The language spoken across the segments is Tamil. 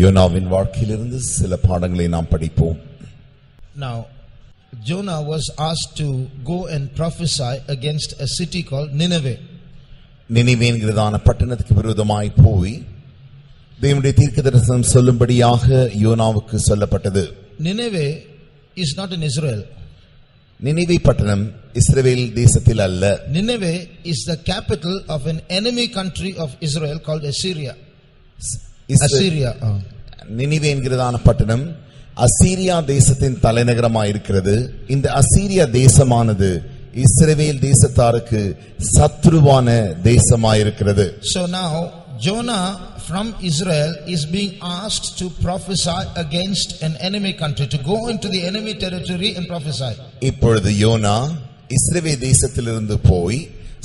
யோனாவின் வாழ்க்கையிலிருந்து சில பாடங்களை நாம் படிப்போம். Now, Jonah was asked to go and prophesy against a city called Nineveh. Nineveh என்கிறதான பட்டணத்துக்கு விரோதமாய் போய் தேவனுடைய தீர்க்கதரிசனம் சொல்லும்படியாக யோனாவுக்கு சொல்லப்பட்டது. Nineveh is not in Israel. Nineveh பட்டணம் இஸ்ரவேல் தேசத்தில் அல்ல. Nineveh is the capital of an enemy country of Israel called Assyria. Nineveh என்கிறதான பட்டணம் அசீரியா தேசத்தின் தலைநகரமாய் இருக்கிறது. இந்த அசீரியா தேசமானது இஸ்ரவேல் தேசத்தாருக்கு சத்ருவான தேசமாய் இருக்கிறது. So now Jonah from Israel is being asked to prophesy against an enemy country, to go into the enemy territory and prophesy. இப்பொழுது யோனா இஸ்ரவேல் தேசத்திலிருந்து போய்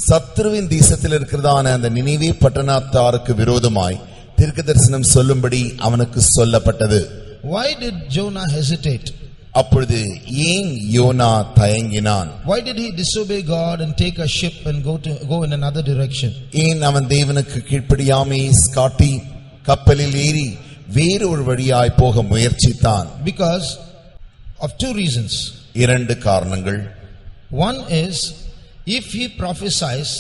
சத்ருவின் தேசத்தில் இருக்கிறதான அந்த நினிவே பட்டணத்தாருக்கு விரோதமாய் தீர்க்கதரிசனம் சொல்லும்படி அவனுக்கு சொல்லப்பட்டது. Why did Jonah hesitate? அப்பொழுது ஏன் YONO தயங்கினான்? Why did he disobey God and take a ship and go in another direction? ஏன் அவன் தேவனுக்கு கீழ்ப்படியாமை காட்டி கப்பலில் ஏறி வேறு ஒரு வழியாய் போக முயற்சித்தான்? Because of two reasons. இரண்டு காரணங்கள். One is, if he prophesies,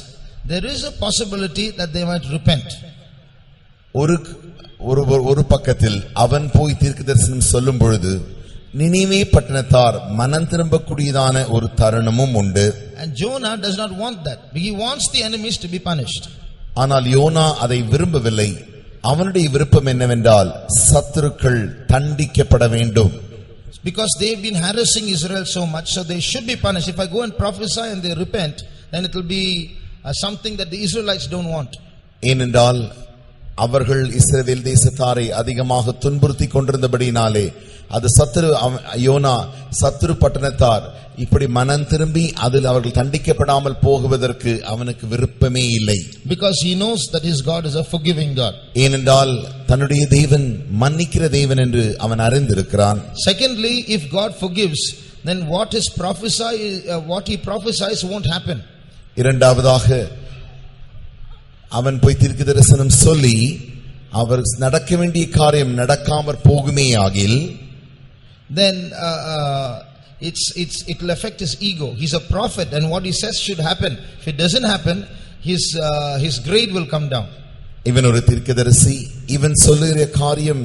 there is a possibility that they might repent. ஒரு பக்கத்தில் அவன் போய் தீர்க்கதரிசனம் சொல்லும் பொழுது நினிவே பட்டணத்தார் மனம் திரும்பக்கூடியதான ஒரு தருணமும் உண்டு. And Jonah does not want that. He wants the enemies to be punished. ஆனால் யோனா அதை விரும்பவில்லை. அவனுடைய விருப்பம் என்னவென்றால் சத்துருக்கள் தண்டிக்கப்பட வேண்டும். Because they have been harassing Israel so much, so they should be punished. If I go and prophesy and they repent, then it will be something that the Israelites don't want. ஏனென்றால் அவர்கள் இஸ்ரவேல் தேசத்தாரை அதிகமாக துன்புறுத்தி கொண்டிருந்தபடினாலே அது யோனா சத்துரு பட்டணத்தார் இப்படி மனம் திரும்பி அதில் அவர்கள் தண்டிக்கப்படாமல் போகுவதற்கு அவனுக்கு விருப்பமே இல்லை. Because he knows that his God is a forgiving God. ஏனென்றால் தன்னுடைய தேவன் மன்னிக்கிற தேவன் என்று அவன் அறிந்திருக்கிறான். Secondly, if God forgives, then what he prophesies won't happen. இரண்டாவதாக அவன் போய் தீர்க்கதரிசனம் சொல்லி அவர் நடக்க வேண்டிய காரியம் நடக்காமற் போகுமே ஆகில், then it will affect his ego. He's a prophet and what he says should happen. If it doesn't happen, his grade will come down. இவன் ஒரு தீர்க்கதரிசி, இவன் சொல்லுகிற காரியம்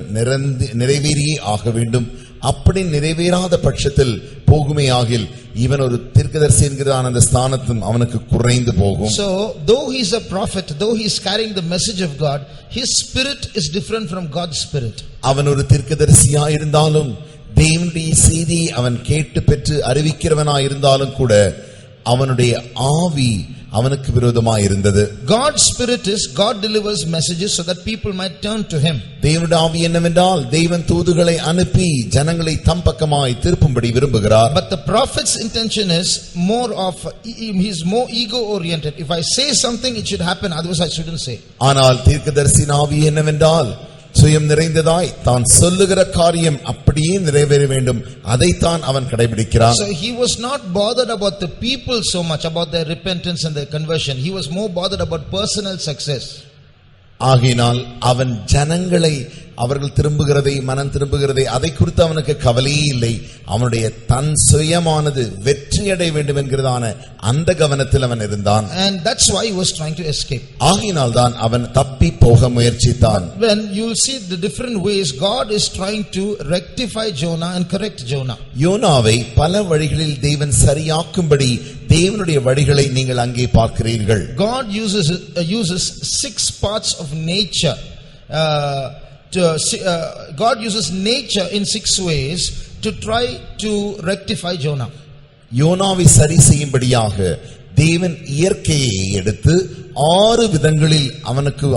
நிறைவேறியே ஆக வேண்டும். அப்படி நிறைவேறாத பட்சத்தில் போகுமே ஆகில் இவன் ஒரு தீர்க்கதரிசி என்கிறான், அந்த ஸ்தானத்தும் அவனுக்கு குறைந்து போகும். So though he is a prophet, though he is carrying the message of God, his spirit is different from God's spirit. அவன் ஒரு தீர்க்கதரிசியாய் இருந்தாலும் தேவனுடைய செய்தியை அவன் கேட்டு பெற்று அறிவிக்கிறவனாய் இருந்தாலும் கூட அவனுடைய ஆவி அவனுக்கு விரோதமாய் இருந்தது. God's spirit is God delivers messages so that people might turn to him. தேவனுடைய ஆவி என்னவென்றால் தேவன் தூதுகளை அனுப்பி ஜனங்களை தம் பக்கமாய் திருப்பும்படி விரும்புகிறார். But the prophet's intention is he's more ego oriented. If I say something, it should happen, otherwise I shouldn't say. ஆனால் தீர்க்கதரிசியின் ஆவி என்னவென்றால் சுயம் நிறைந்ததாய் தான் சொல்லுகிற காரியம் அப்படியே நிறைவேற வேண்டும், அதைத்தான் அவன் கடைபிடிக்கிறான். So he was not bothered about the people so much, about their repentance and their conversion. He was more bothered about personal success. ஆகையினால் அவன் ஜனங்களை அவர்கள் திரும்புகிறதை மனம் திரும்புகிறதை அதை குறித்து அவனுக்கு கவலையே இல்லை. அவனுடைய தன் சுயமானது வெற்றி அடைய வேண்டும் என்கிறதான அந்த கவனத்தில் அவன் இருந்தான். And that's why he was trying to escape. ஆகையினால் தான் அவன் தப்பி போக முயற்சித்தான். When you will see the different ways God is trying to rectify Jonah and correct Jonah. யோனாவை பல வழிகளில் தேவன் சரியாக்கும்படி தேவனுடைய வழிகளை நீங்கள் அங்கே பார்க்கிறீர்கள். God uses 6 parts of nature. God uses nature in 6 ways to try to rectify Jonah. யோனாவை சரி செய்யும்படியாக தேவன் இயற்கையை எடுத்து 6 விதங்களில்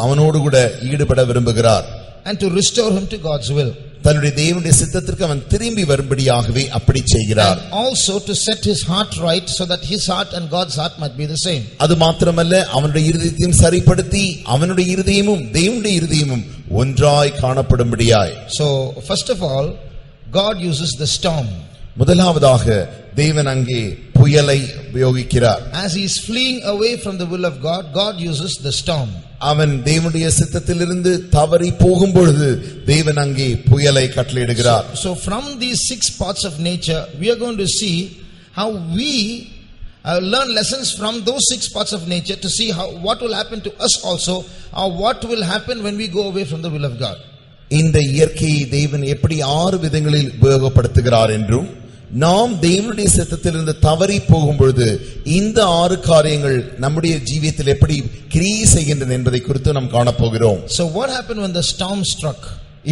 அவனோடு கூட ஈடுபட விரும்புகிறார். And to restore him to God's will. தன்னுடைய தேவனுடைய சித்தத்திற்கு அவன் திரும்பி வரும்படியாகவே அப்படி செய்கிறார். And also to set his heart right so that his heart and God's heart might be the same. அது மாத்திரமல்ல, அவனுடைய இருதயத்தையும் சரிப்படுத்தி அவனுடைய இருதயமும் தேவனுடைய இருதயமும் ஒன்றாய் காணப்படும்படியாய். So first of all, God uses the storm. முதலாவதாக தேவன் அங்கே புயலை உபயோகிக்கிறார். As he is fleeing away from the will of God, God uses the storm. அவன் தேவனுடைய சித்தத்திலிருந்து தவறி போகும் பொழுது தேவன் அங்கே புயலை கட்டளையிடுகிறார். So from these 6 parts of nature, we are going to see how we learn lessons from those 6 parts of nature to see how what will happen to us also, or what will happen when we go away from the will of God. இந்த இயற்கையை தேவன் எப்படி 6 விதங்களில் உபயோகப்படுத்துகிறார் என்றும், நாம் தேவனுடைய சித்தத்திலிருந்து தவறி போகும் பொழுது இந்த 6 காரியங்கள் நம்முடைய ஜீவியத்தில் எப்படி கிரியை செய்கின்றன என்பதை குறித்து நாம் காணப்போகிறோம். So what happened when the storm struck?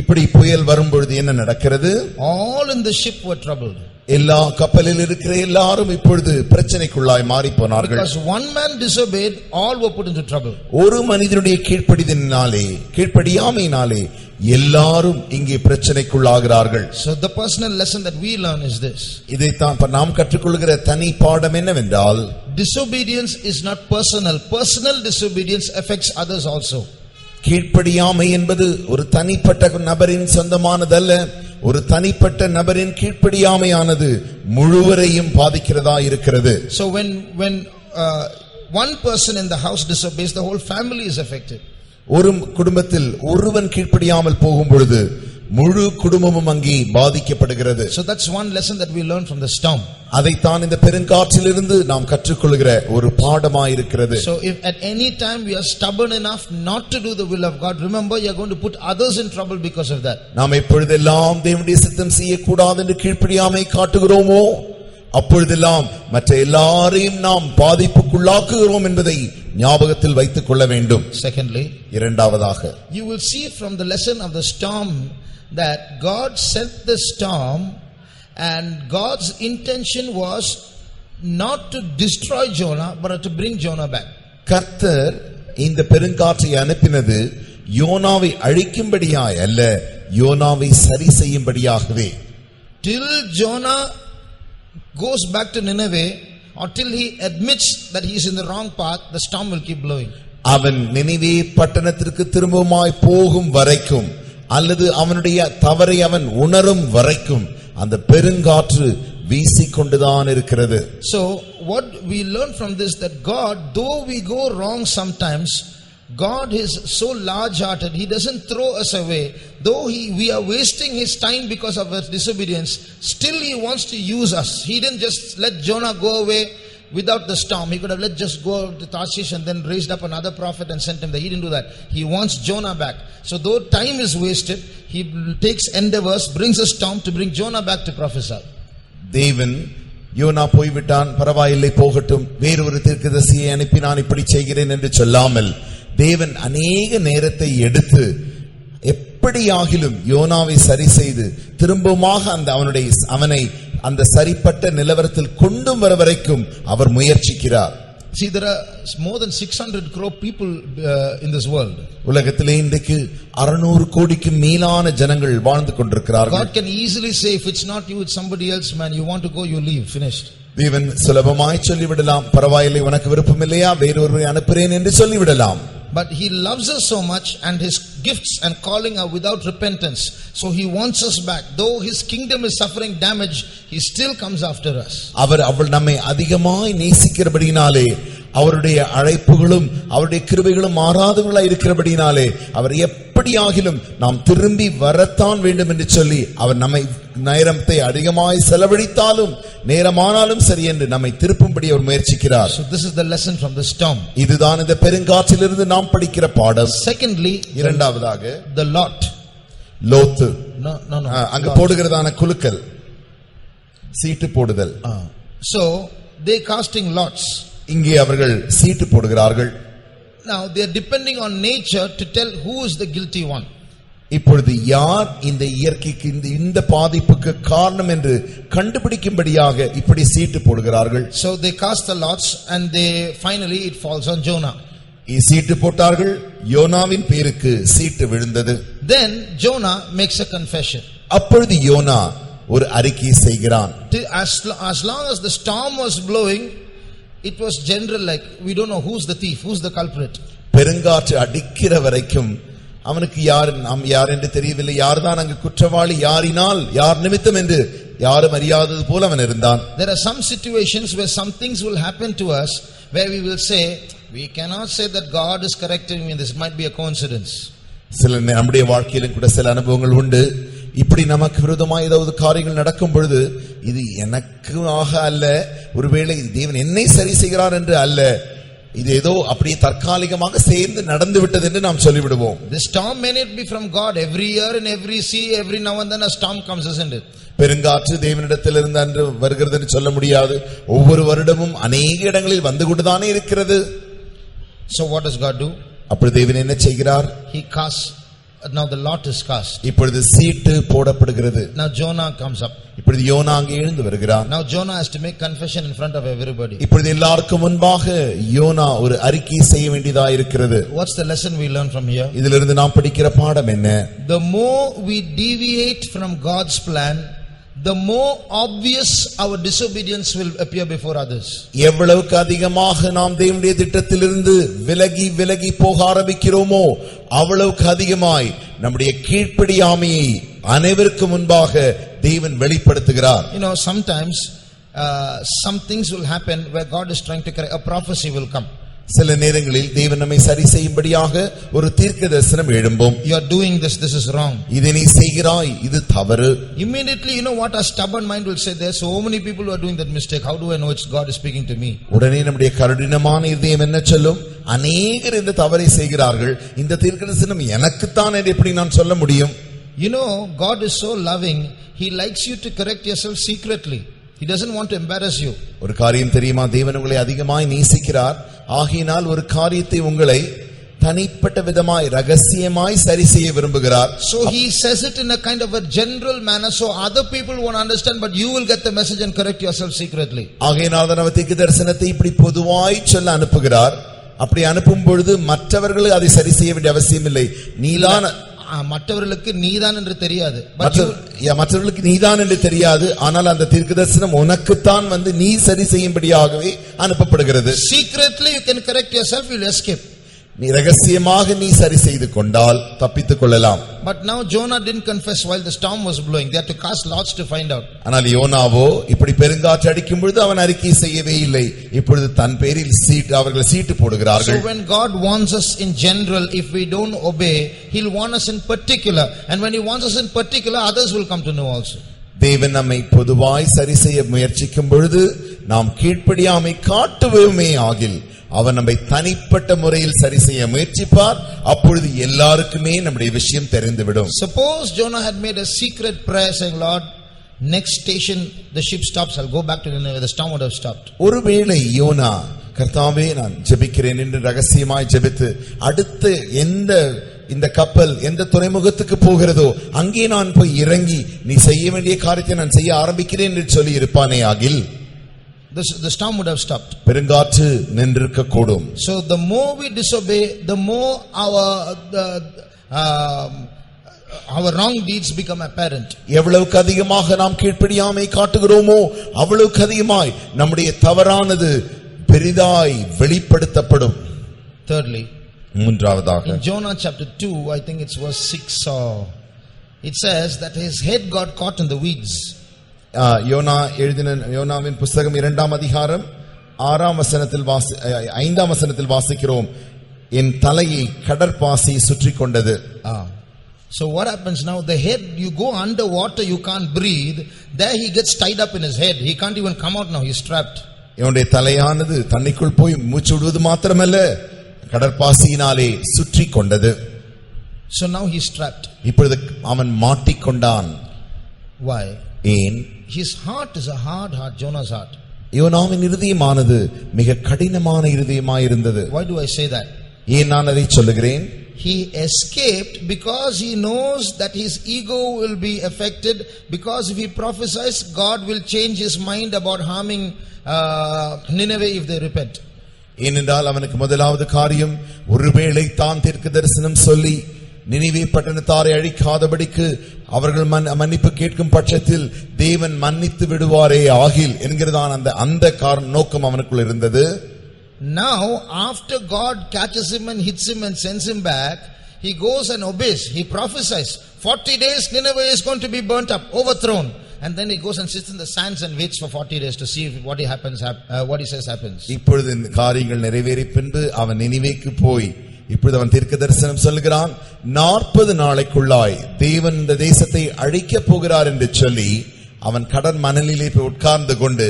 இப்படி புயல் வரும் பொழுது என்ன நடக்கிறது? All in the ship were troubled. எல்லா கப்பலில் இருக்கிற எல்லாரும் இப்பொழுது பிரச்சனைக்குள்ளாய் மாறி போனார்கள். Because one man disobeyed, all were put into trouble. ஒரு மனிதனுடைய கீழ்ப்படியாமையினாலே எல்லாரும் இங்கே பிரச்சனைக்குள்ளாகிறார்கள். So the personal lesson that we learn is this. இதைத்தான் நாம் கற்றுக்கொள்கிற தனி பாடம் என்னவென்றால், disobedience is not personal. Personal disobedience affects others also. கீழ்ப்படியாமை என்பது ஒரு தனிப்பட்ட நபரின் சொந்தமானதல்ல. ஒரு தனிப்பட்ட நபரின் கீழ்ப்படியாமையானது முழுவரையும் பாதிக்கிறதா இருக்கிறது. So when one person in the house disobeys, the whole family is affected. ஒரு குடும்பத்தில் ஒருவன் கீழ்ப்படியாமல் போகும் பொழுது முழு குடும்பமும் அங்கே பாதிக்கப்படுகிறது. So that's one lesson that we learn from the storm. அதைத்தான் இந்த பெருங்காற்றிலிருந்து நாம் கற்றுக்கொள்கிற ஒரு பாடமாய் இருக்கிறது. So if at any time we are stubborn enough not to do the will of God, remember you are going to put others in trouble because of that. நாம் எப்பொழுதெல்லாம் தேவனுடைய சித்தம் செய்யக்கூடாது என்று கீழ்ப்படியாமை காட்டுகிறோமோ அப்பொழுதெல்லாம் மற்ற எல்லாரையும் நாம் பாதிப்புக்குள்ளாக்குகிறோம் என்பதை ஞாபகத்தில் வைத்துக் கொள்ள வேண்டும். Secondly, இரண்டாவதாக, you will see from the lesson of the storm that God sent the storm and God's intention was not to destroy Jonah but to bring Jonah back. கர்த்தர் இந்த பெருங்காற்றை அனுப்பினது யோனாவை அழிக்கும்படியாய் அல்ல, யோனாவை சரி செய்யும்படியாகவே. Till Jonah goes back to Nineveh, or till he admits that he is in the wrong path, the storm will keep blowing. அவன் நினிவே பட்டணத்திற்கு திரும்பவுமாய் போகும் வரைக்கும் அல்லது அவனுடைய தவறை அவன் உணரும் வரைக்கும் அந்த பெருங்காற்று வீசிக்கொண்டுதான் இருக்கிறது. So what we learn from this, that God, though we go wrong sometimes, God is so large-hearted, He doesn't throw us away. Though we are wasting His time because of our disobedience, still He wants to use us. He didn't just let Jonah go away without the storm. He could have just go to Tarshish and then raised up another prophet and sent him there. He didn't do that. He wants Jonah back. So though time is wasted, He takes endeavors, brings a storm to bring Jonah back to prophesy. தேவன் யோனா போய்விட்டான், பரவாயில்லை போகட்டும், வேறொரு தீர்க்கதரிசியை அனுப்பி நான் இப்படி செய்கிறேன் என்று சொல்லாமல் தேவன் அநேக நேரத்தை எடுத்து எப்படியாகிலும் யோனாவை சரி செய்து திரும்பமாக அவனை அந்த சரிப்பட்ட நிலவரத்தில் கொண்டு வர வரைக்கும் அவர் முயற்சிக்கிறார். See, there are more than 600 crore people in this world. உலகத்திலே இன்றைக்கு 600 கோடிக்கு மேலான ஜனங்கள் வாழ்ந்து கொண்டிருக்கிறார்கள். God can easily say, if it's not you, it's somebody else, man, you want to go, you leave, finished. தேவன் சுலபமாய் சொல்லிவிடலாம், பரவாயில்லை உனக்கு விருப்பம் இல்லையா, வேறொருவரை அனுப்புறேன் என்று சொல்லிவிடலாம். But He loves us so much, and His gifts and calling are without repentance. So He wants us back. Though His kingdom is suffering damage, He still comes after us. அவள் நம்மை அதிகமாய் நேசிக்கிறபடினாலே, அவருடைய அழைப்புகளும் அவருடைய கிருபைகளும் மாறாதவர்களாய் இருக்கிறபடினாலே அவர் எப்படியாகிலும் நாம் திரும்பி வரத்தான் வேண்டும் என்று சொல்லி அவர் நம்மை நேரத்தை அதிகமாய் செலவழித்தாலும் நேரமானாலும் சரி என்று நம்மை திருப்பும்படி அவர் முயற்சிக்கிறார். So this is the lesson from the storm. இதுதான் இந்த பெருங்காற்றிலிருந்து நாம் படிக்கிற பாடம். Secondly, இரண்டாவதாக the lot. லோத்து. No. அங்க போடுகிறதான குலுக்கல், சீட்டு போடுதல். So they casting lots. இங்கே அவர்கள் சீட்டு போடுகிறார்கள். Now they are depending on nature to tell who is the guilty one. இப்பொழுது யார் இந்த இயற்கைக்கு இந்த பாதிப்புக்கு காரணம் என்று கண்டுபிடிக்கும்படியாக இப்படி சீட்டு போடுகிறார்கள். So they cast the lots and finally it falls on Jonah. சீட்டு போட்டார்கள், யோனாவின் பேருக்கு சீட்டு விழுந்தது. Then Jonah makes a confession. அப்பொழுது யோனா ஒரு அறிக்கை செய்கிறான். As long as the storm was blowing, it was general, like we don't know who's the thief, who's the culprit. பெருங்காற்று அடிக்கிற வரைக்கும் அவனுக்கு யார் என்று தெரியவில்லை, யார்தான் அங்கு குற்றவாளி, யார் நிமித்தம் என்று யாரும் அறியாதது போல அவன் இருந்தான். There are some situations where some things will happen to us where we will say, we cannot say that God is correcting me, this might be a coincidence. சில நம்முடைய வாழ்க்கையிலும் கூட சில அனுபவங்கள் உண்டு. இப்படி நமக்கு விரோதமாக ஏதாவது காரியங்கள் நடக்கும் பொழுது இது எனக்கு ஆக அல்ல, ஒருவேளை தேவன் என்னை சரி செய்கிறார் என்று அல்ல, இது ஏதோ அப்படியே தற்காலிகமாக சேர்ந்து நடந்து விட்டது என்று நாம் சொல்லிவிடுவோம். The storm may not be from God. Every year in every sea, every now and then a storm comes, isn't it? பெருங்காற்று தேவனிடத்திலிருந்து அன்று வருகிறது என்று சொல்ல முடியாது. ஒவ்வொரு வருடமும் அநேக இடங்களில் வந்து கொண்டுதானே இருக்கிறது. So what does God do? அப்படி தேவன் என்ன செய்கிறார்? He casts. Now the lot is cast. இப்பொழுது சீட்டு போடப்படுகிறது. Now Jonah comes up. இப்பொழுது யோனா அங்கே எழுந்து வருகிறார். Now Jonah has to make confession in front of everybody. இப்பொழுது எல்லாருக்கும் முன்பாக யோனா ஒரு அறிக்கை செய்ய வேண்டியதா இருக்கிறது. What's the lesson we learn from here? இதிலிருந்து நாம் படிக்கிற பாடம் என்ன? The more we deviate from God's plan, the more obvious our disobedience will appear before others. எவ்வளவுக்கு அதிகமாக நாம் தேவனுடைய திட்டத்திலிருந்து விலகி விலகி போக ஆரம்பிக்கிறோமோ அவ்வளவுக்கு அதிகமாய் நம்முடைய கீழ்ப்படியாமையை அனைவருக்கு முன்பாக தேவன் வெளிப்படுத்துகிறார். You know, sometimes some things will happen where God is trying to correct. A prophecy will come. சில நேரங்களில் தேவன் நம்மை சரி செய்யும்படியாக ஒரு தீர்க்க தரிசனம் எழும்பும். You are doing this is wrong. இதை நீ செய்கிறாய், இது தவறு. Immediately, you know what, a stubborn mind will say, there are so many people who are doing that mistake, how do I know it's God is speaking to me? உடனே நம்முடைய கடினமான இதயம் என்ன சொல்லும்? அநேகர் இந்த தவறை செய்கிறார்கள், இந்த தீர்க்க தரிசனம் எனக்குத்தான் என்று எப்படி நான் சொல்ல முடியும்? You know, God is so loving, He likes you to correct yourself secretly. He doesn't want to embarrass you. ஒரு காரியம் தெரியுமா? தேவன் உங்களை அதிகமாய் நேசிக்கிறார். ஆகையினால் ஒரு காரியத்தை உங்களை தனிப்பட்ட விதமாய் ரகசியமாய் சரி செய்ய விரும்புகிறார். So he says it in a kind of a general manner so other people won't understand, but you will get the message and correct yourself secretly. ஆகையினால் தான் அவர் தீர்க்க தரிசனத்தை இப்படி பொதுவாய் சொல்ல அனுப்புகிறார். அப்படி அனுப்பும் பொழுது மற்றவர்கள் அதை சரி செய்ய வேண்டிய அவசியம் இல்லை. நீதான் மற்றவர்களுக்கு நீதான் என்று தெரியாது. மற்றவர்களுக்கு நீதான் என்று தெரியாது. ஆனால் அந்த தீர்க்கதரிசனம் உனக்குத்தான் வந்து நீ சரி செய்யும்படியாகவே அனுப்பப்படுகிறது. Secretly you can correct yourself, you will escape. நீ ரகசியமாக நீ சரி செய்து கொண்டால் தப்பித்துக் கொள்ளலாம். But now Jonah didn't confess while the storm was blowing. They had to cast lots to find out. ஆனால் யோனாவோ இப்படி பெருங்காற்று அடிக்கும் பொழுது அவன் அறிக்கை செய்யவே இல்லை. இப்பொழுது தன் பேரில் அவர்கள் சீட்டு போடுகிறார்கள். So when God warns us in general, if we don't obey, He'll warn us in particular. And when He warns us in particular, others will come to know also. தேவன் நம்மை பொதுவாய் சரி செய்ய முயற்சிக்கும் பொழுது நாம் கீழ்ப்படியாமை காட்டுவோமே ஆகில் அவன் நம்மை தனிப்பட்ட முறையில் சரி செய்ய முயற்சிப்பார். அப்பொழுது எல்லாருக்குமே நம்முடைய விஷயம் தெரிந்துவிடும். Suppose Jonah had made a secret prayer saying, Lord, next station the ship stops, I'll go back to Nineveh. The storm would have stopped. ஒருவேளை யோனா கர்த்தாவே நான் ஜெபிக்கிறேன் என்று ரகசியமாய் ஜெபித்து அடுத்து இந்த கப்பல் எந்த துறைமுகத்துக்கு போகிறதோ அங்கே நான் போய் இறங்கி நீ செய்ய வேண்டிய காரியத்தை நான் செய்ய ஆரம்பிக்கிறேன் என்று சொல்லி இருப்பானே ஆகில் the storm would have stopped. பெருங்காற்று நின்றிருக்க கூடும். So the more we disobey, the more our wrong deeds become apparent. எவ்வளவுக்கு அதிகமாக நாம் கீழ்ப்படியாமை காட்டுகிறோமோ அவ்வளவுக்கு அதிகமாய் நம்முடைய தவறானது பெரிதாய் வெளிப்படுத்தப்படும். Thirdly, மூன்றாவதாக in Jonah chapter 2, I think it's verse 6, it says that his head got caught in the weeds. யோனாவின் புத்தகம் 2ஆம் அதிகாரம் 6ஆம் வசனத்தில் 5ஆம் வசனத்தில் வாசிக்கிறோம், என் தலையை கடற்பாசி சுற்றி கொண்டது. So what happens now? The head, you go under water, you can't breathe. There he gets tied up in his head. He can't even come out now. He's trapped. இவனுடைய தலையானது தண்ணிக்குள் போய் மூச்சு விடுவது மாத்திரமல்ல கடற்பாசியினாலே சுற்றி கொண்டது. So now he's trapped. இப்பொழுது அவன் மாட்டிக்கொண்டான். Why? ஏன்? His heart is a hard heart, Jonah's heart. யோனாவின் இருதயமானது மிக கடினமான இருதயமாய் இருந்தது. Why do I say that? ஏன் நான் அதை சொல்லுகிறேன்? He escaped because he knows that his ego will be affected, because if he prophesies, God will change his mind about harming Nineveh if they repent. ஏனென்றால் அவனுக்கு முதலாவது காரியம், ஒருவேளை தான் தீர்க்க தரிசனம் சொல்லி நினிவே பட்டணத்தாரை அழிக்காதபடிக்கு அவர்கள் மன்னிப்பு கேட்கும் பட்சத்தில் தேவன் மன்னித்து விடுவாரே ஆகில் என்கிறதான் அந்த நோக்கம் அவனுக்குள் இருந்தது. Now after God catches him and hits him and sends him back, he goes and obeys. He prophesies 40 days Nineveh is going to be burnt up, overthrown. and then he goes and sits in the sands and waits for 40 days to see if what he says happens. இப்பொழுது இந்த காரியங்கள் நிறைவேறி பின்பு அவன் நினிவேக்கு போய் இப்பொழுது அவன் தீர்க்க தரிசனம் சொல்கிறான். 40 நாளைக்குள்ளாய் தேவன் இந்த தேசத்தை அழிக்கப் போகிறார் என்று சொல்லி அவன் கடல் மணலிலே போய் உட்கார்ந்து கொண்டு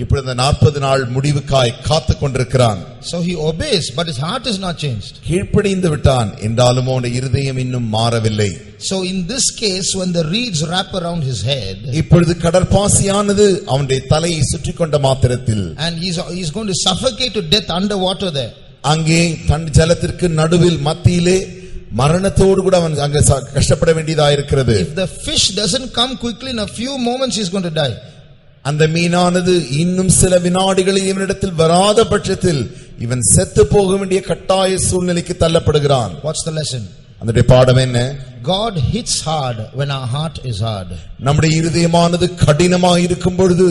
இப்பொழுது இந்த 40 நாள் முடிவுக்காய் காத்துக் கொண்டிருக்கிறான். So he obeys, but his heart is not changed. கீழ்ப்படிந்து விட்டான், என்றாலும் அவனுடைய இருதயம் இன்னும் மாறவில்லை. So in this case, when the reeds wrap around his head, இப்பொழுது கடற்பாசியானது அவனுடைய தலையை சுற்றி கொண்ட மாத்திரத்தில், and he's going to suffocate to death underwater there. அங்கே ஜலத்திற்கு நடுவில் மத்தியிலே மரணத்தோடு கூட அவன் அங்கே கஷ்டப்பட வேண்டியதா இருக்கிறது. If the fish doesn't come quickly, in a few moments he's going to die. அந்த மீனானது இன்னும் சில வினாடிகளில் இவனிடத்தில் வராத பட்சத்தில் இவன் செத்து போக வேண்டிய கட்டாய சூழ்நிலைக்கு தள்ளப்படுகிறான். What's the lesson? அந்த பாடம் என்ன? God hits hard when our heart is hard. நம்முடைய இருதயமானது கடினமாய் இருக்கும் பொழுது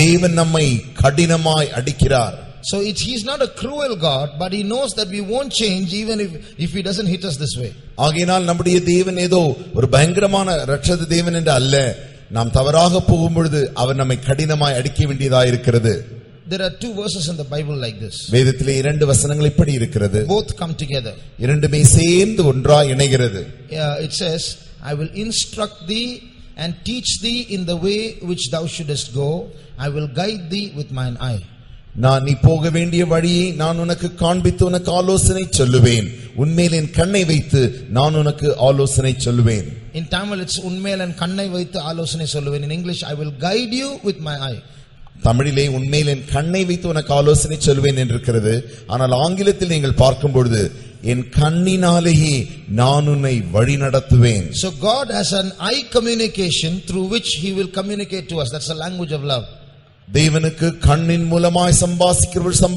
தேவன் நம்மை கடினமாய் அடிக்கிறார். So he's not a cruel God, but he knows that we won't change even if he doesn't hit us this way. ஆகையால் நம்முடைய தேவன் ஏதோ ஒரு பயங்கரமான இரட்சத தேவன் என்று அல்ல, நாம் தவறாக போகும் பொழுது அவர் நம்மை கடினமாய் அடிக்க வேண்டியதா இருக்கிறது. There are 2 verses in the Bible like this. வேதத்திலே 2 வசனங்கள் இப்படி இருக்கிறது. Both come together. இரண்டுமே சேர்ந்து ஒன்றாய் இணைகிறது. It says, I will instruct thee and teach thee in the way which thou shouldest go. I will guide thee with mine eye. நான் நீ போக வேண்டிய வழியை நான் உனக்கு காண்பித்து உனக்கு ஆலோசனை சொல்லுவேன். உன்மேல் என் கண்ணை வைத்து நான் உனக்கு ஆலோசனை சொல்லுவேன். In Tamil it's உன்மேல் என் கண்ணை வைத்து ஆலோசனை சொல்லுவேன். In English I will guide you with my eye. தமிழிலே உன்மேல் என் கண்ணை வைத்து உனக்கு ஆலோசனை சொல்லுவேன் என்றிருக்கிறது. ஆனால் ஆங்கிலத்தில் நீங்கள் பார்க்கும் பொழுது என் கண்ணினாலேயே நான் உன்னை வழி நடத்துவேன். So God has an eye communication through which he will communicate to us. That's the language of love. தேவனுக்கு கண்ணின் மூலமாய் சம்பாஷிக்கிற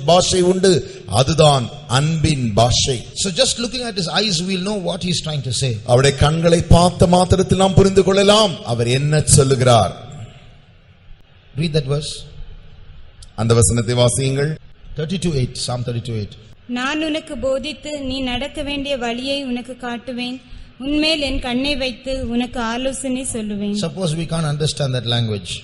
பாஷை உண்டு, அதுதான் அன்பின் பாஷை. So just looking at his eyes we'll know what he's trying to say. அவருடைய கண்களை பார்த்த மாத்திரத்தில் நாம் புரிந்து கொள்ளலாம் அவர் என்ன சொல்லுகிறார். Read that verse. அந்த வசனத்தை வாசியுங்கள். 32:8 Psalm 32:8. நான் உனக்கு போதித்து நீ நடக்க வேண்டிய வழியை உனக்கு காட்டுவேன், உன்மேல் என் கண்ணை வைத்து உனக்கு ஆலோசனை சொல்லுவேன். Suppose we can't understand that language.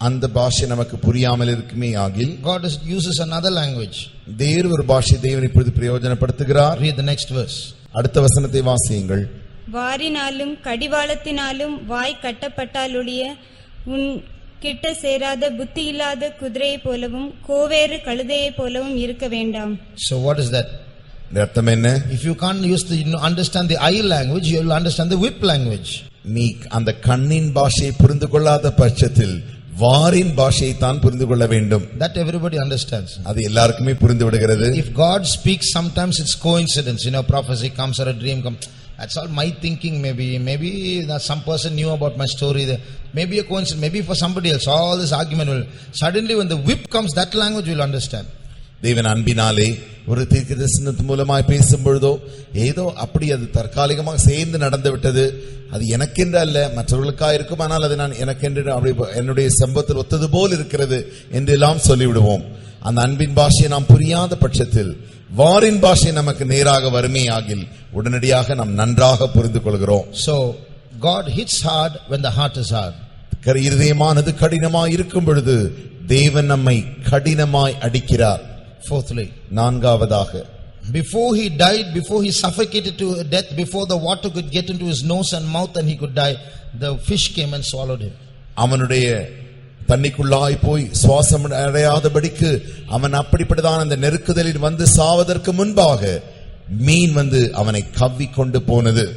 அந்த பாஷை நமக்கு புரியாமல் இருக்குமே ஆகில் God uses another language. வேறு ஒரு பாஷை தேவன் இப்பொழுது பிரயோஜனப்படுத்துகிறார். Read the next verse. அடுத்த வசனத்தை வாசியுங்கள். வாரினாலும் கடிவாளத்தினாலும் வாய் கட்டப்பட்டாலொழிய உன் கிட்ட சேராத புத்தி இல்லாத குதிரையை போலவும் கோவேறு கழுதையை போலவும் இருக்க வேண்டாம். So what is that? அர்த்தம் என்ன? If you can't understand the eye language, you will understand the whip language. நீ அந்த கண்ணின் பாஷையை புரிந்து கொள்ளாத பட்சத்தில் வாரின் பாஷையை தான் புரிந்து கொள்ள வேண்டும். That everybody understands. அது எல்லாருக்குமே புரிந்து விடுகிறது. If God speaks, sometimes it's coincidence. Prophecy comes or a dream comes. That's all my thinking. Maybe that some person knew about my story. Maybe a coincidence. Maybe for somebody else. All this argument will suddenly when the whip comes, that language will understand. தேவன் அன்பினாலே ஒரு தீர்க்கதரிசனத்து மூலமாய் பேசும் பொழுதோ ஏதோ அப்படி அது தற்காலிகமாக சேர்ந்து நடந்து விட்டது, அது எனக்கென்று அல்ல மற்றவர்களுக்காக இருக்கும், ஆனால் அது நான் எனக்கென்று என்னுடைய சம்பவத்தில் ஒத்தது போல் இருக்கிறது என்றெல்லாம் சொல்லிவிடுவோம். அந்த அன்பின் பாஷையை நாம் புரியாத பட்சத்தில் வாரின் பாஷை நமக்கு நேராக வறுமையாகில் உடனடியாக நாம் நன்றாக புரிந்து கொள்கிறோம். So God hits hard when the heart is hard. இருதயமானது கடினமாய் இருக்கும் பொழுது தேவன் நம்மை கடினமாய் அடிக்கிறார். Fourthly, நான்காவதாக, before he died, before he suffocated to death, before the water could get into his nose and mouth and he could die, the fish came and swallowed him. அவனுடைய தண்ணிக்குள்ளாய் போய் சுவாசம் அடையாதபடிக்கு அவன் அப்படிப்பட்டதான் அந்த நெருக்குதலில் வந்து சாவதற்கு முன்பாக மீன் வந்து அவனை கவ்வி கொண்டு போனது.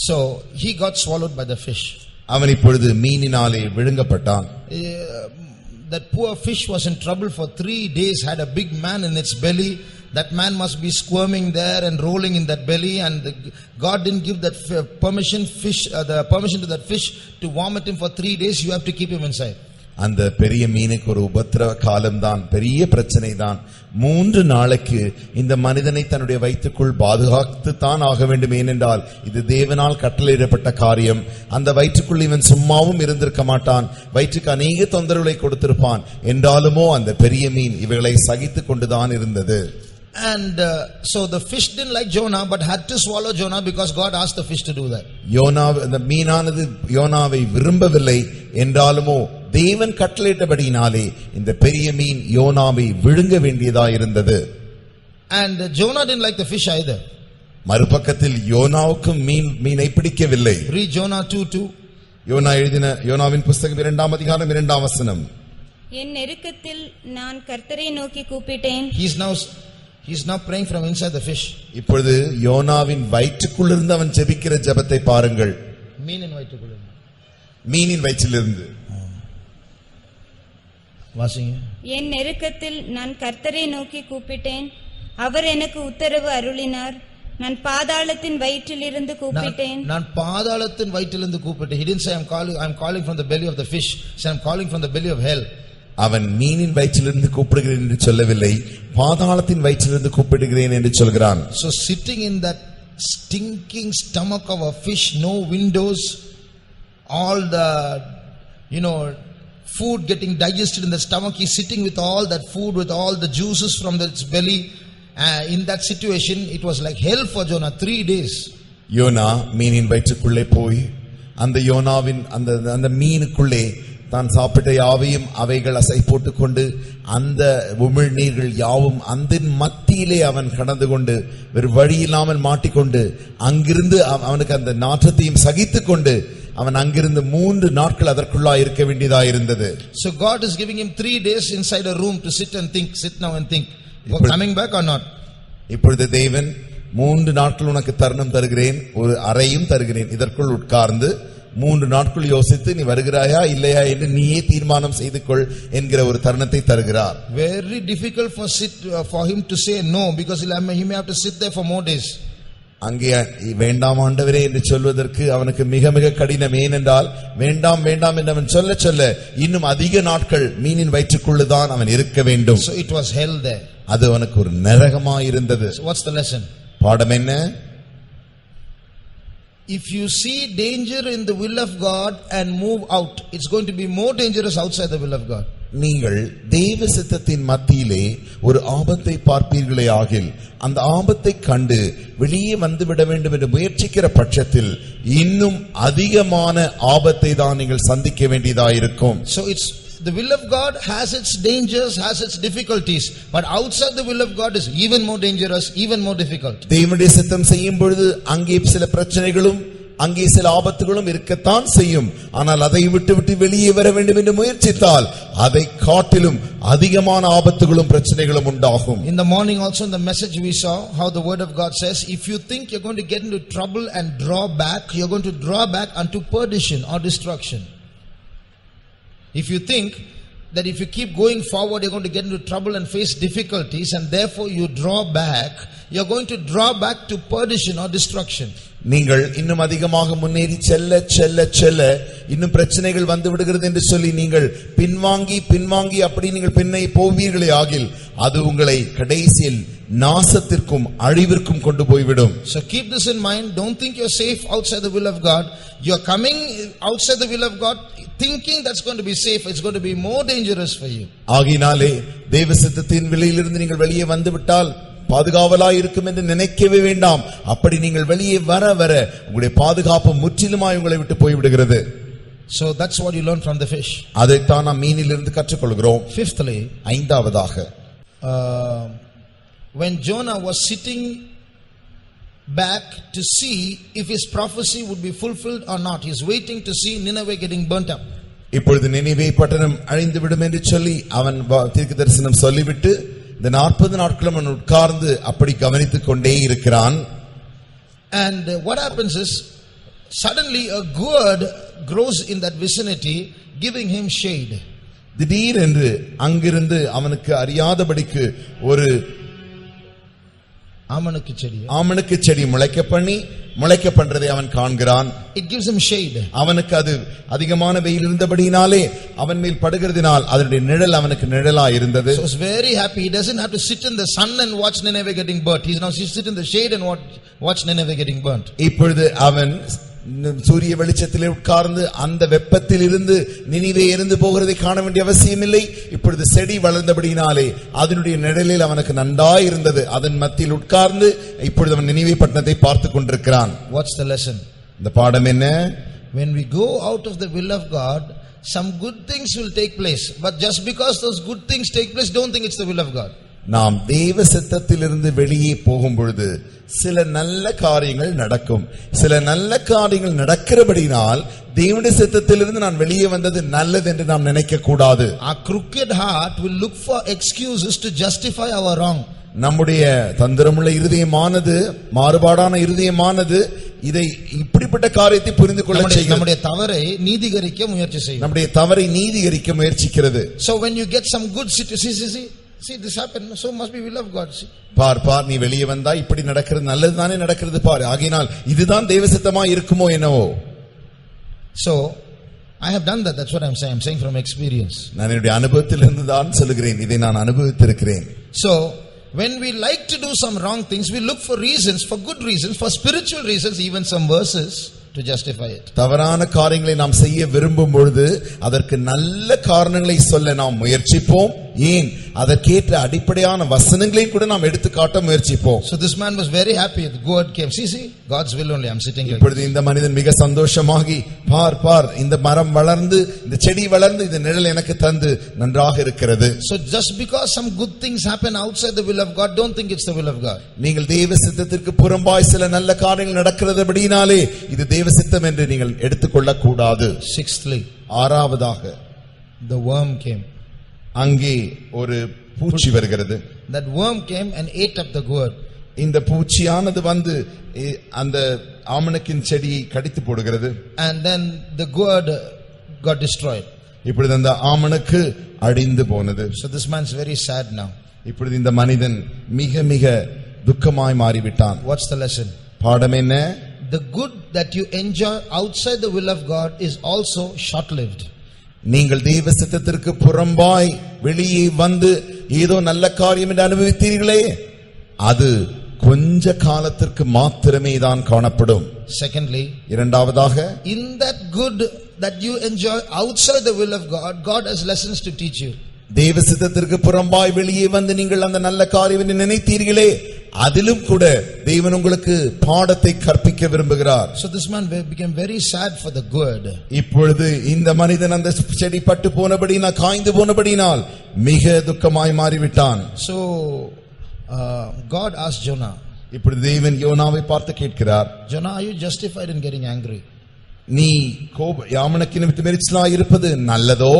So he got swallowed by the fish. அவன் இப்பொழுது மீனினாலே விழுங்கப்பட்டான். That poor fish was in trouble for 3 days, had a big man in its belly. That man must be squirming there and rolling in that belly, and God didn't give that permission to that fish to vomit him for 3 days. You have to keep him inside. அந்த பெரிய மீனுக்கு ஒரு உபத்திரவ காலம்தான், பெரிய பிரச்சனை தான். 3 நாளைக்கு இந்த மனிதனை தன்னுடைய வயிற்றுக்குள் பாதுகாத்து தான் ஆக வேண்டும். ஏனென்றால் இது தேவனால் கட்டளையிடப்பட்ட காரியம். அந்த வயிற்றுக்குள் இவன் சும்மாவும் இருந்திருக்க மாட்டான், வயிற்றுக்கு அநேக தொந்தரவுகளை கொடுத்திருப்பான். என்றாலுமோ அந்த பெரிய மீன் இவைகளை சகித்து கொண்டுதான் இருந்தது. And so the fish didn't like Jonah but had to swallow Jonah because God asked the fish to do that. யோனா அந்த மீனானது யோனாவை விரும்பவில்லை என்றாலுமோ தேவன் கட்டளையிட்டபடியினாலே இந்த பெரிய மீன் யோனாவை விழுங்க வேண்டியதாய் இருந்தது. And Jonah didn't like the fish either. மறுபக்கத்தில் யோனாவுக்கும் மீனை பிடிக்கவில்லை. Read Jonah 2:2. யோனா எழுதின யோனாவின் புத்தகம் 2ஆம் அதிகாரம் 2ஆம் வசனம். என் நெருக்கத்தில் நான் கர்த்தரை நோக்கி கூப்பிட்டேன். He's now praying from inside the fish. இப்பொழுது யோனாவின் வயிற்றுக்குள்ளிருந்து அவன் ஜெபிக்கிற ஜெபத்தை பாருங்கள். மீனின் வயிற்றிலிருந்து வாசிங்க. என் நெருக்கத்தில் நான் கர்த்தரை நோக்கி கூப்பிட்டேன், அவர் எனக்கு உத்தரவு அருளினார். நான் பாதாளத்தின் வயிற்றிலிருந்து கூப்பிட்டேன். நான் பாதாளத்தின் வயிற்றிலிருந்து கூப்பிட்டேன். He didn't say I'm calling from the belly of the fish. He said I'm calling from the belly of hell. அவன் மீனின் வயிற்றிலிருந்து கூப்பிடுகிறேன் என்று சொல்லவில்லை, பாதாளத்தின் வயிற்றிலிருந்து கூப்பிடுகிறேன் என்று சொல்கிறான். So sitting in that stinking stomach of a fish, no windows, all the food getting digested in the stomach, he's sitting with all that food, with all the juices from its belly. In that situation it was like hell for Jonah 3 days. YONO மீனின் வயிற்றுக்குள்ளே போய் அந்த யோனாவின் அந்த மீனுக்குள்ளே தான் சாப்பிட்ட யாவையும் அவைகள் அசை போட்டுக்கொண்டு அந்த உமிழ்நீர்கள் யாவும் அந்த மத்தியிலே அவன் கடந்து கொண்டு வேறு வழி இல்லாமல் மாட்டிக்கொண்டு அங்கிருந்து அவனுக்கு அந்த நாற்றத்தையும் சகித்துக் கொண்டு அவன் அங்கிருந்து 3 நாட்கள் அதற்குள்ளா இருக்க வேண்டியதா இருந்தது. So God is giving him 3 days inside a room to sit now and think, coming back or not. இப்பொழுது தேவன் 3 நாட்கள் உனக்கு தருணம் தருகிறேன், ஒரு அறையும் தருகிறேன், இதற்குள் உட்கார்ந்து 3 நாட்கள் யோசித்து நீ வருகிறாயா இல்லையா என்று நீயே தீர்மானம் செய்து கொள் என்கிற ஒரு தருணத்தை தருகிறார். Very difficult for him to say no because he may have to sit there for more days. அங்கே வேண்டாம் ஆண்டவரே என்று சொல்வதற்கு அவனுக்கு மிக மிக கடினம். ஏனென்றால் வேண்டாம் வேண்டாம் என்று அவன் சொல்ல சொல்ல இன்னும் அதிக நாட்கள் மீனின் வயிற்றுக்குள்ளுதான் அவன் இருக்க வேண்டும். So it was hell there. அது அவனுக்கு ஒரு நரகமாய் இருந்தது. So what's the lesson? பாடம் என்ன? If you see danger in the will of God and move out, it's going to be more dangerous outside the will of God. நீங்கள் தேவ சித்தத்தின் மத்தியிலே ஒரு ஆபத்தை பார்ப்பீர்களே ஆகில் அந்த ஆபத்தை கண்டு வெளியே வந்துவிட வேண்டும் என்று முயற்சிக்கிற பட்சத்தில் இன்னும் அதிகமான ஆபத்தை தான் நீங்கள் சந்திக்க வேண்டியதாயிருக்கும். So it's the will of God has its dangers, has its difficulties, but outside the will of God is even more dangerous, even more difficult. தேவனுடைய சித்தம் செய்யும் பொழுது அங்கே சில பிரச்சனைகளும் அங்கே சில ஆபத்துகளும் இருக்கத்தான் செய்யும். ஆனால் அதை விட்டு வெளியே வர வேண்டும் என்று முயற்சித்தால் அதை காட்டிலும் அதிகமான ஆபத்துகளும் பிரச்சனைகளும் உண்டாகும். In the morning also in the message we saw how the word of God says, if you think you're going to get into trouble and draw back, you're going to draw back unto perdition or destruction. If you think that if you keep going forward you're going to get into trouble and face difficulties and therefore you draw back, you're going to draw back to perdition or destruction. நீங்கள் இன்னும் அதிகமாக முன்னேறி செல்ல செல்ல செல்ல இன்னும் பிரச்சனைகள் வந்து விடுகிறது என்று சொல்லி நீங்கள் பின்வாங்கி அப்படி நீங்கள் பின்னை போவீர்களே ஆகில் அது உங்களை கடைசியில் நாசத்திற்கும் அழிவிற்கும் கொண்டு போய்விடும். So keep this in mind. Don't think you're safe outside the will of God. You're coming outside the will of God thinking that's going to be safe. It's going to be more dangerous for you. ஆகினாலே தேவ சித்தத்தின் வெளியிலிருந்து நீங்கள் வெளியே வந்து விட்டால் பாதுகாவலாய் இருக்கும் என்று நினைக்கவே வேண்டாம். அப்படி நீங்கள் வெளியே வர வர உங்களுடைய பாதுகாப்பு முற்றிலுமாய் உங்களை விட்டு போய்விடுகிறது. So that's what you learn from the fish. அதைத்தான் நாம் மீனிலிருந்து கற்றுக்கொள்கிறோம். Fifthly, ஐந்தாவதாக when Jonah was sitting back to see if his prophecy would be fulfilled or not, he's waiting to see Nineveh getting burnt up. இப்பொழுது நினிவே பட்டணம் அழிந்து விடும் என்று சொல்லி அவன் தீர்க்க தரிசனம் சொல்லிவிட்டு இந்த 40 நாட்களும் அவன் உட்கார்ந்து அப்படி கவனித்துக் கொண்டே இருக்கிறான். And what happens is suddenly a gourd grows in that vicinity giving him shade. திடீரென்று அங்கிருந்து அவனுக்கு அறியாதபடிக்கு ஒரு ஆமணக்கு செடி முளைக்க பண்றதை அவன் காண்கிறான். It gives him shade. அவனுக்கு அது அதிகமான வெயில் இருந்தபடியினாலே அவன் மேல் படுகிறதினால் அதனுடைய நிழல் அவனுக்கு நிழலா இருந்தது. So he's very happy. He doesn't have to sit in the sun and watch Nineveh getting burnt. He's now sit in the shade and watch Nineveh getting burnt. இப்பொழுது அவன் சூரிய வெளிச்சத்திலே உட்கார்ந்து அந்த வெப்பத்தில் இருந்து நினிவே எரிந்து போகிறதை காண வேண்டிய அவசியம் இல்லை. இப்பொழுது செடி வளர்ந்தபடினாலே அதனுடைய நிழலில் அவனுக்கு நன்றாய் இருந்தது. அதன் மத்தியில் உட்கார்ந்து இப்பொழுது அவன் நினிவே பட்டணத்தை பார்த்து கொண்டிருக்கிறான். What's the lesson? இந்த பாடம் என்ன? When we go out of the will of God, some good things will take place. But just because those good things take place, don't think it's the will of God. நாம் தேவ சித்தத்திலிருந்து வெளியே போகும் பொழுது சில நல்ல காரியங்கள் நடக்கும். சில நல்ல காரியங்கள் நடக்கிறபடினால் தேவனுடைய சித்தத்திலிருந்து நான் வெளியே வந்தது நல்லது என்று நாம் நினைக்க கூடாது. Our crooked heart will look for excuses to justify our wrong. நம்முடைய தந்திரமுள்ள இருதயமானது, மாறுபாடான இருதயமானது இதை இப்படிப்பட்ட காரியத்தை புரிந்து கொள்ள செய்யும். நம்முடைய தவறை நீதிகரிக்க முயற்சி செய்யும். நம்முடைய தவறை நீதிகரிக்க முயற்சிக்கிறது. So when you get some good situation, see this happened, so must be will of God. See, பார் நீ வெளியே வந்தா இப்படி நடக்கிறது நல்லதுதானே நடக்கிறது பார், ஆகையினால் இதுதான் தேவ சித்தமா இருக்குமோ என்னவோ. So I have done that. That's what I'm saying. I'm saying from experience. நான் என்னுடைய அனுபவத்திலிருந்து தான் சொல்கிறேன். இதை நான் அனுபவித்திருக்கிறேன். So when we like to do some wrong things, we look for reasons, for good reasons, for spiritual reasons, even some verses to justify it. தவறான காரியங்களை நாம் செய்ய விரும்பும் பொழுது அதற்கு நல்ல காரணங்களை சொல்ல நாம் முயற்சிப்போம். ஏன்? அதற்கேற்ற அடிப்படையான வசனங்களையும் கூட நாம் எடுத்து காட்ட முயற்சிப்போம். So this man was very happy. The God came. See, God's will only. I'm sitting here. இப்பொழுது இந்த மனிதன் மிக சந்தோஷமாகி பார் இந்த மரம் வளர்ந்து இந்த செடி வளர்ந்து இந்த நிழல் எனக்கு தந்து நன்றாக இருக்கிறது. So just because some good things happen outside the will of God, don't think it's the will of God. நீங்கள் தேவ சித்தத்திற்கு புறம்பாய் சில நல்ல காரியங்கள் நடக்கிறதுபடினாலே இது தேவ சித்தம் என்று நீங்கள் எடுத்துக்கொள்ள கூடாது. Sixthly, ஆறாவதாக the worm came. அங்கே ஒரு பூச்சி வருகிறது. That worm came and ate up the gourd. இந்த பூச்சியானது வந்து அந்த ஆமணக்கின் செடியை கடித்து போடுகிறது. And then the gourd got destroyed. இப்பொழுது அந்த ஆமணக்கு அழிந்து போனது. So this man's very sad now. இப்பொழுது இந்த மனிதன் மிக மிக துக்கமாய் மாறிவிட்டான். What's the lesson? பாடம் என்ன? The good that you enjoy outside the will of God is also short-lived. நீங்கள் தேவ சித்தத்திற்கு புறம்பாய் வெளியே வந்து ஏதோ நல்ல காரியம் என்று அனுபவித்தீர்களே, அது கொஞ்ச காலத்திற்கு மாத்திரமே தான் காணப்படும். Secondly, இரண்டாவதாக, in that good that you enjoy outside the will of God, God has lessons to teach you. தேவ சித்தத்திற்கு புறம்பாய் வெளியே வந்து நீங்கள் அந்த நல்ல காரியம் என்று நினைத்தீர்களே, அதிலும் கூட தேவன் உங்களுக்கு பாடத்தை கற்பிக்க விரும்புகிறார். So this man became very sad for the gourd. இப்பொழுது இந்த மனிதன் அந்த செடி பட்டு போனபடினால், காய்ந்து போனபடினால் மிக துக்கமாய் மாறிவிட்டான். So God asked Jonah. இப்பொழுது தேவன் யோனாவை பார்த்து கேட்கிறார், Jonah, are you justified in getting angry? நீ யாமனக்கு நிமித்தம் எரிச்சலாய் இருப்பது நல்லதோ?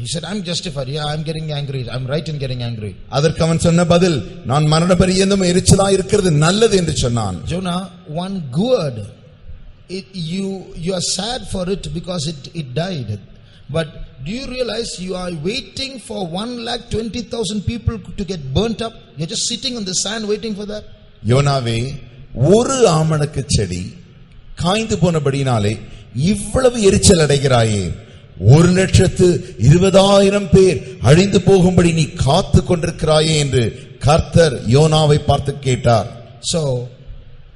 He said, I'm justified. Yeah, I'm getting angry. I'm right in getting angry. அதற்கு அவன் சொன்ன பதில், நான் மரண பரியந்தம் எரிச்சலாய் இருக்கிறது நல்லது என்று சொன்னான். Jonah, one gourd, you are sad for it because it died. But do you realize you are waiting for 1,20,000 people to get burnt up? You're just sitting on the sand waiting for that. யோனாவே, ஒரு ஆமணக்கு செடி காய்ந்து போனபடினாலே இவ்வளவு எரிச்சல் அடைகிறாயே, 1,20,000 பேர் அழிந்து போகும்படி நீ காத்து கொண்டிருக்கிறாயே என்று கர்த்தர் யோனாவை பார்த்து கேட்டார். So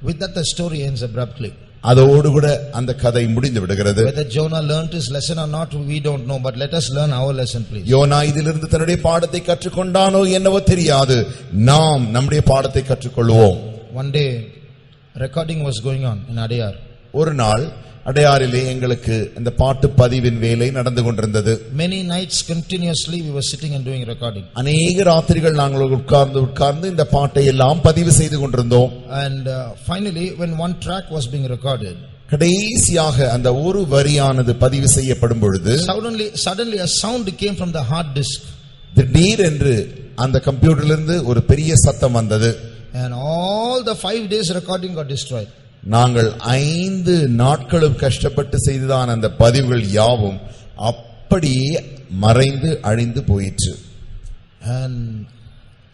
with that the story ends abruptly. அதோடு கூட அந்த கதை முடிந்து விடுகிறது. Whether Jonah learned his lesson or not, we don't know, but let us learn our lesson, please. யோனா இதிலிருந்து தன்னுடைய பாடத்தை கற்றுக்கொண்டானோ என்னவோ தெரியாது. நாம் நம்முடைய பாடத்தை கற்றுக்கொள்வோம். One day recording was going on in Adiyar. ஒரு நாள் அடையாரிலே எங்களுக்கு இந்த பாட்டு பதிவின் வேலை நடந்து கொண்டிருந்தது. Many nights continuously we were sitting and doing recording. அநேக ராத்திரிகள் நாங்கள் உட்கார்ந்து இந்த பாட்டை எல்லாம் பதிவு செய்து கொண்டிருந்தோம். And finally when one track was being recorded, கடைசியாக அந்த ஒரு வரியானது பதிவு செய்யப்படும் பொழுது suddenly a sound came from the hard disk. திடீரென்று அந்த கம்ப்யூட்டரிலிருந்து ஒரு பெரிய சத்தம் வந்தது. And all the 5 days recording got destroyed. நாங்கள் 5 நாட்களும் கஷ்டப்பட்டு செய்ததான அந்த பதிவுகள் யாவும் அப்படியே மறைந்து அழிந்து போயிற்று. And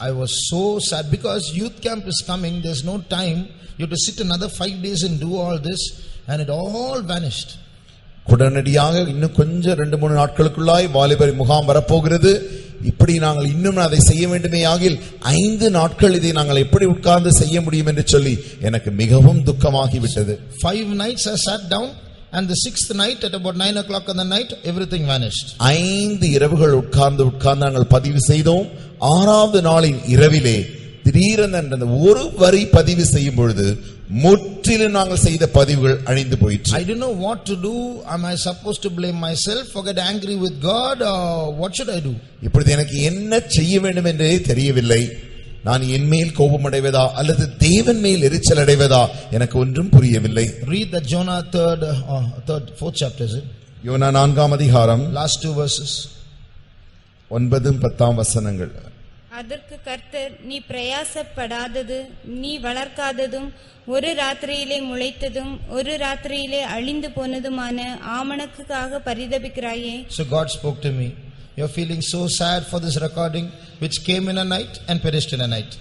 I was so sad because youth camp is coming. There's no time. You have to sit another 5 days and do all this, and it all vanished. உடனடியாக இன்னும் கொஞ்சம் 2-3 நாட்களுக்குள்ளாய் வாலிபர் முகாம் வரப்போகிறது. இப்படி நாங்கள் இன்னும் அதை செய்ய வேண்டுமே ஆகில் 5 நாட்கள் இதை நாங்கள் எப்படி உட்கார்ந்து செய்ய முடியும் என்று சொல்லி எனக்கு மிகவும் துக்கமாகிவிட்டது. 5 nights I sat down, and the 6th night at about 9 o'clock in the night, everything vanished. 5 இரவுகள் உட்கார்ந்து நாங்கள் பதிவு செய்தோம். 6வது நாளின் இரவிலே திடீரென அந்த ஒரு வரி பதிவு செய்யும் பொழுது முற்றிலும் நாங்கள் செய்த பதிவுகள் அழிந்து போயிற்று. I don't know what to do. Am I supposed to blame myself or get angry with God, or what should I do? இப்பொழுது எனக்கு என்ன செய்ய வேண்டும் என்றே தெரியவில்லை. நான் என் மேல் கோபம் அடைவதா அல்லது தேவன் மேல் எரிச்சல் அடைவதா எனக்கு ஒன்றும் புரியவில்லை. Read the Jonah 4th chapter, is it? யோனா 4ஆம் அதிகாரம் Last 2 verses. 9 10 வசனங்கள். அதற்கு கர்த்தர், நீ பிரயாசப்படாதது, நீ வளர்க்காததும், ஒரு ராத்திரியிலே முளைத்ததும் ஒரு ராத்திரியிலே அழிந்து போனதுமான ஆமணக்குக்காக பரிதபிக்கிறாயே. So God spoke to me. You're feeling so sad for this recording which came in a night and perished in a night.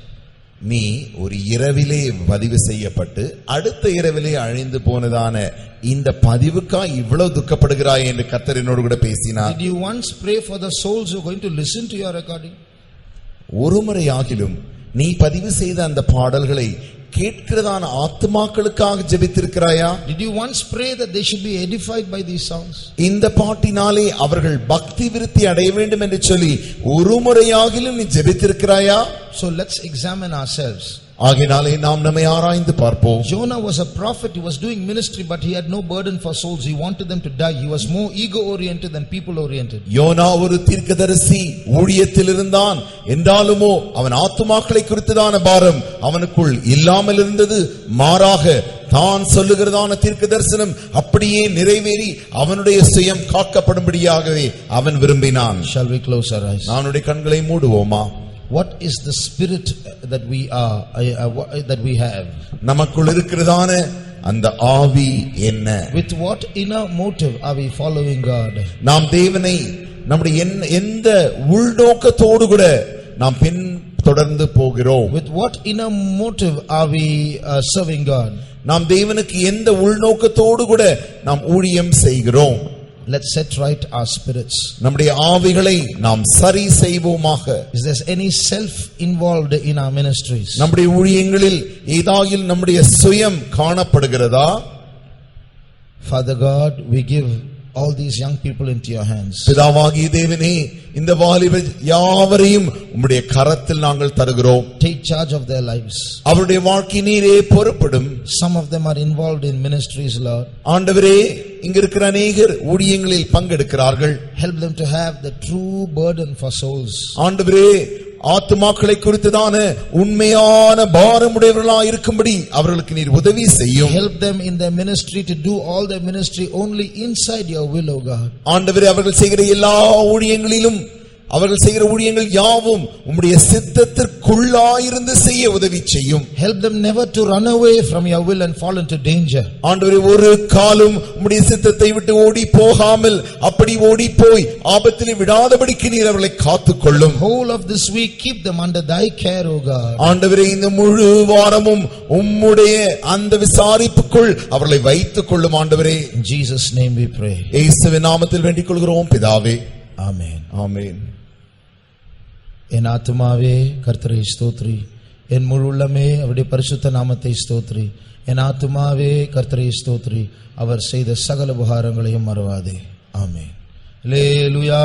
நீ ஒரு இரவிலே பதிவு செய்யப்பட்டு அடுத்த இரவிலே அழிந்து போனதான இந்த பதிவுக்கா இவ்வளவு துக்கப்படுகிறாய் என்று கர்த்தர் என்னோடு கூட பேசினார். Did you once pray for the souls who are going to listen to your recording? ஒருமுறையாகிலும் நீ பதிவு செய்த அந்த பாடல்களை கேட்கிறதான ஆத்துமாக்களுக்காக ஜெபித்திருக்கிறாயா? Did you once pray that they should be edified by these songs? இந்த பாட்டினாலே அவர்கள் பக்தி விருத்தி அடைய வேண்டும் என்று சொல்லி ஒருமுறையாகிலும் நீ ஜெபித்திருக்கிறாயா? So let's examine ourselves. ஆகையினாலே நாம் நம்மை ஆராய்ந்து பார்ப்போம். Jonah was a prophet. He was doing ministry, but he had no burden for souls. He wanted them to die. He was more ego oriented than people oriented. யோனா ஒரு தீர்க்கதரிசி, ஊழியத்தில் இருந்தான் என்றாலுமோ அவன் ஆத்துமாக்களை குறித்ததான பாரம் அவனுக்குள் இல்லாமல் இருந்தது. மாறாக தான் சொல்லுகிறதான தீர்க்க தரிசனம் அப்படியே நிறைவேறி அவனுடைய சுயம் காக்கப்படும்படியாகவே அவன் விரும்பினான். Shall we close our eyes? அவனுடைய கண்களை மூடுவோமா? What is the spirit that we are, that we have? நமக்குள் இருக்கிறதான அந்த ஆவி என்ன? With what inner motive are we following God? நாம் தேவனை நம்முடைய எந்த உள்நோக்கத்தோடு கூட நாம் பின் தொடர்ந்து போகிறோம்? With what inner motive are we serving God? நாம் தேவனுக்கு எந்த உள்நோக்கத்தோடு கூட நாம் ஊழியம் செய்கிறோம்? Let's set right our spirits. நம்முடைய ஆவிகளை நாம் சரி செய்வோமாக. Is there any self involved in our ministries? நம்முடைய ஊழியங்களில் ஏதாயில் நம்முடைய சுயம் காணப்படுகிறதா? Father God, we give all these young people into your hands. பிதாவாகிய தேவனே, இந்த வாலிப யாவரையும் உம்முடைய கரத்தில் நாங்கள் தருகிறோம். Take charge of their lives. அவருடைய வாழ்க்கை நீரே பொறுப்படும். Some of them are involved in ministries, Lord. ஆண்டவரே, இங்க இருக்கிற அநேகர் ஊழியங்களில் பங்கெடுக்கிறார்கள். Help them to have the true burden for souls. ஆண்டவரே, ஆத்துமாக்களை குறித்ததான உண்மையான பாரமுடையவர்களாய் இருக்கும்படி அவர்களுக்கு நீர் உதவி செய்யும். Help them in their ministry to do all their ministry only inside your will, O God. ஆண்டவரே, அவர்கள் செய்கிற எல்லா ஊழியங்களிலும் அவர்கள் செய்கிற ஊழியங்கள் யாவும் உம்முடைய சித்தத்திற்குள்ளாயிருந்து செய்ய உதவி செய்யும். Help them never to run away from your will and fall into danger. ஆண்டவரே, ஒரு காலும் உம்முடைய சித்தத்தை விட்டு ஓடி போகாமல் அப்படி ஓடி போய் ஆபத்திலே விடாதபடிக்கு நீர் அவர்களை காத்துக்கொள்ளும். Whole of this week keep them under thy care, O God. ஆண்டவரே, இந்த முழு வாரமும் உம்முடைய அந்த விசாரிப்புக்குள் அவர்களை வைத்துக் கொள்ளும். ஆண்டவரே, In Jesus' name we pray. இயேசுவின் நாமத்தில் வேண்டிக் கொள்கிறோம் பிதாவே. Amen. ஆமென். என் ஆத்துமாவே கர்த்தரை ஸ்தோத்ரி, என் முழு உள்ளமே அவருடைய பரிசுத்த நாமத்தை ஸ்தோத்ரி. என் ஆத்துமாவே கர்த்தரை ஸ்தோத்ரி, அவர் செய்த சகல உபகாரங்களையும் மறவாதே. ஆமென். அல்லேலூயா.